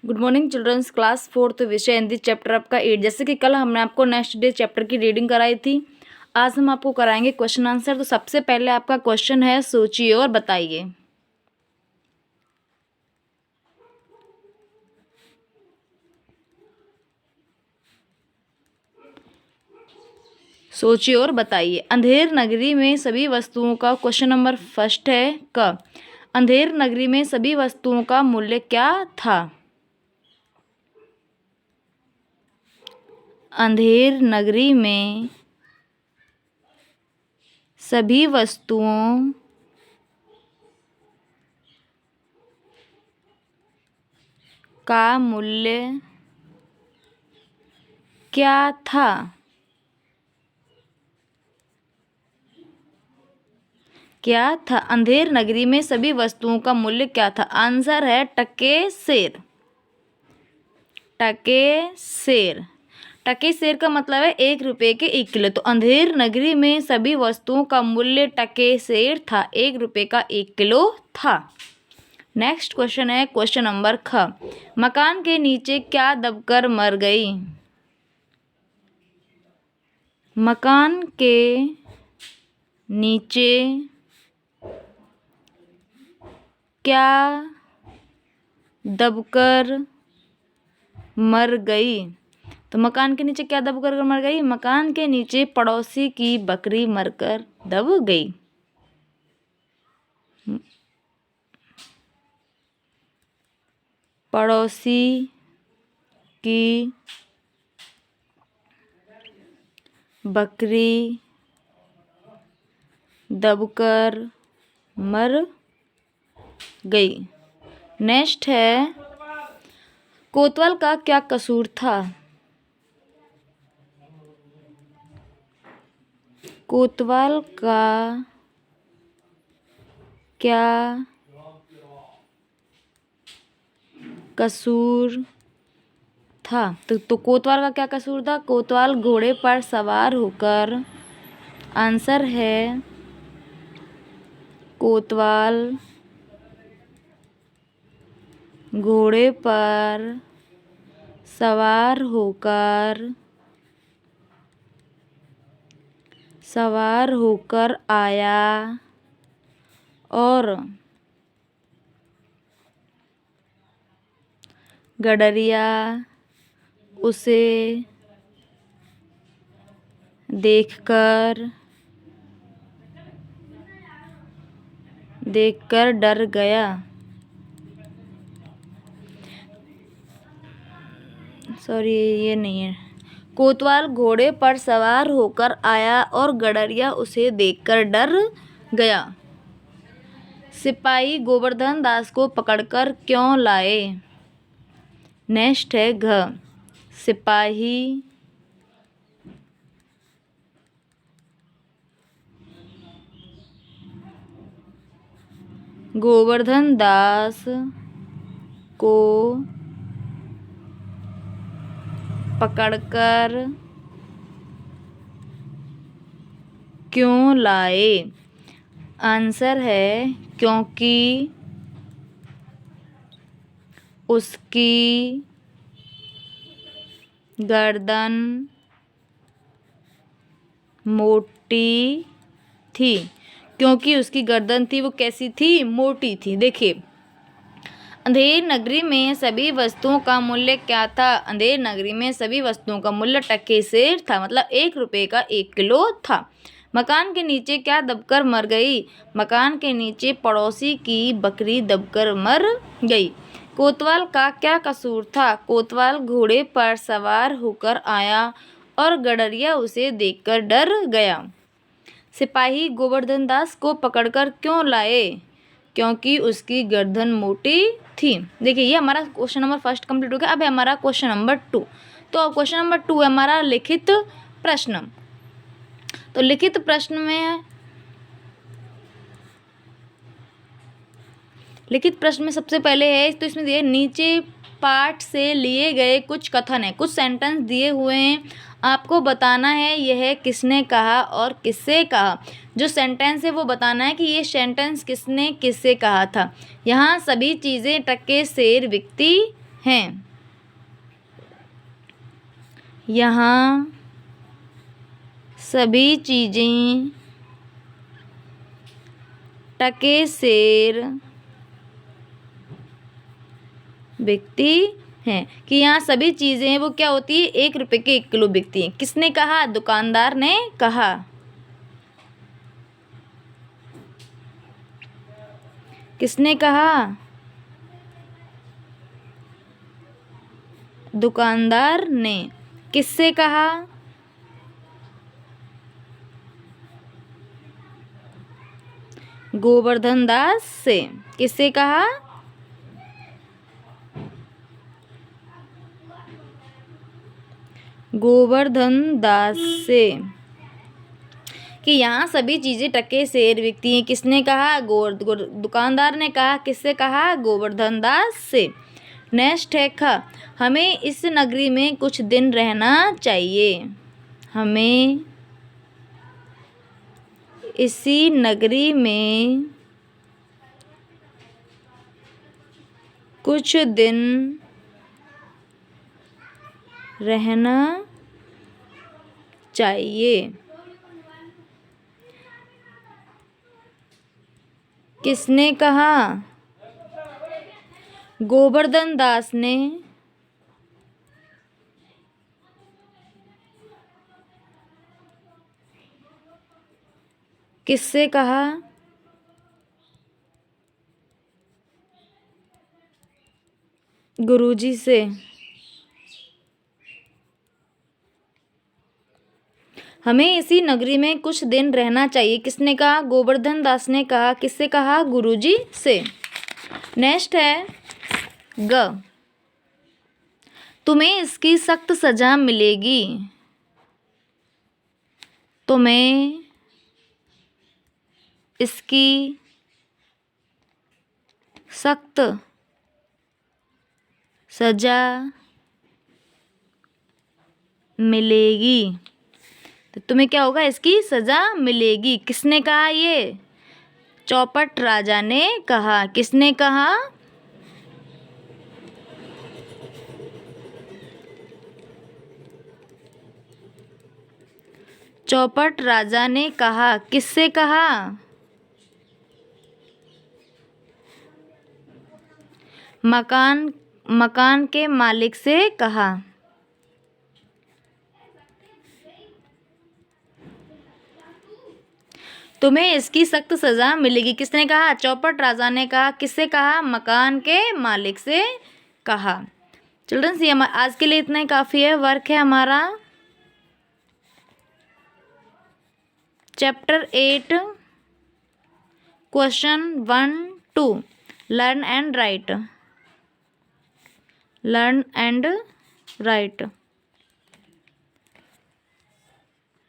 Good morning children's, class 4th विषय Hindi chapter आपका 8। जैसे कि कल हमने आपको नेक्स्ट डे चैप्टर की रीडिंग कराई थी, आज हम आपको कराएंगे क्वेश्चन आंसर। तो सबसे पहले आपका क्वेश्चन है, सोचिए और बताइए। सोचिए और बताइए। अंधेर नगरी में सभी वस्तुओं का, क्वेश्चन नंबर फर्स्ट है क, अंधेर नगरी में सभी वस्तुओं का मूल्य क्या था? अंधेर नगरी में सभी वस्तुओं का मूल्य क्या था? क्या था? अंधेर नगरी में सभी वस्तुओं का मूल्य क्या था? आंसर है टके सेर। टके सेर। टके सेर का मतलब है 1 रुपये के 1 किलो। तो अंधेर नगरी में सभी वस्तुओं का मूल्य टके सेर था, 1 रुपये का 1 किलो था। नेक्स्ट क्वेश्चन है क्वेश्चन नंबर ख, मकान के नीचे क्या दबकर मर गई? मकान के नीचे क्या दबकर मर गई? तो मकान के नीचे क्या दबकर मर गई? मकान के नीचे पड़ोसी की बकरी मरकर दब गई। पड़ोसी की बकरी दबकर मर गई। नेक्स्ट है, कोतवाल का क्या कसूर था? कोतवाल का क्या कसूर था? तो कोतवाल का क्या कसूर था? कोतवाल घोड़े पर सवार होकर, आंसर है कोतवाल घोड़े पर सवार होकर आया और गडरिया उसे देखकर डर गया। सॉरी, ये नहीं है। कोतवाल घोड़े पर सवार होकर आया और गडरिया उसे देखकर डर गया। सिपाही गोवर्धन दास को पकड़कर क्यों लाए? नेक्स्ट है घ, सिपाही गोवर्धन दास को पकड़कर क्यों लाए? आंसर है क्योंकि उसकी गर्दन मोटी थी। क्योंकि उसकी गर्दन थी, वो कैसी थी? मोटी थी। देखिए, अंधेर नगरी में सभी वस्तुओं का मूल्य क्या था? अंधेर नगरी में सभी वस्तुओं का मूल्य टके सेर था, मतलब 1 रुपये का 1 किलो था। मकान के नीचे क्या दबकर मर गई? मकान के नीचे पड़ोसी की बकरी दबकर मर गई। कोतवाल का क्या कसूर था? कोतवाल घोड़े पर सवार होकर आया और गडरिया उसे देखकर डर गया। सिपाही गोवर्धन दास को पकड़कर क्यों लाए? क्योंकि उसकी गर्दन मोटी थी। देखिए, ये हमारा क्वेश्चन नंबर फर्स्ट कंप्लीट हो गया। अब है हमारा क्वेश्चन नंबर 2। तो क्वेश्चन नंबर 2 है हमारा लिखित प्रश्न। तो लिखित प्रश्न में सबसे पहले है, तो इसमें दिए नीचे पाठ से लिए गए कुछ कथन है, कुछ सेंटेंस दिए हुए हैं, आपको बताना है यह किसने कहा और किससे कहा। जो सेंटेंस है वो बताना है कि ये सेंटेंस किसने किससे कहा था। यहाँ सभी चीज़ें टके सेर बिकती हैं। यहाँ सभी चीज़ें टके सेर बिकती हैं। कि यहाँ सभी चीज़ें वो क्या होती है, 1 रुपये के 1 किलो बिकती हैं। किसने कहा? दुकानदार ने कहा। किसने कहा? दुकानदार ने। किससे कहा? गोवर्धन दास से। किससे कहा? गोवर्धन दास से। कि यहाँ सभी चीज़ें टके सेर बिकती हैं। किसने कहा? दुकानदार ने कहा। किससे कहा? गोवर्धन दास से। नेक्स्ट है ख। हमें इस नगरी में कुछ दिन रहना चाहिए। हमें इसी नगरी में कुछ दिन रहना चाहिए। किसने कहा? गोवर्धन दास ने। किससे कहा? गुरुजी से। हमें इसी नगरी में कुछ दिन रहना चाहिए। किसने कहा? गोवर्धन दास ने कहा। किससे कहा? गुरुजी से। नेक्स्ट है ग। तुम्हें इसकी सख्त सजा मिलेगी। तुम्हें इसकी सख्त सजा मिलेगी। तो तुम्हें क्या होगा? इसकी सजा मिलेगी। किसने कहा? ये चौपट राजा ने कहा। किसने कहा? चौपट राजा ने कहा। किससे कहा? मकान के मालिक से कहा। तुम्हें इसकी सख्त सजा मिलेगी। किसने कहा? चौपट राजा ने कहा। किससे कहा? मकान के मालिक से कहा। चिल्ड्रंस, ये आज के लिए इतना ही काफ़ी है। वर्क है हमारा chapter 8 question 1 2 learn and right.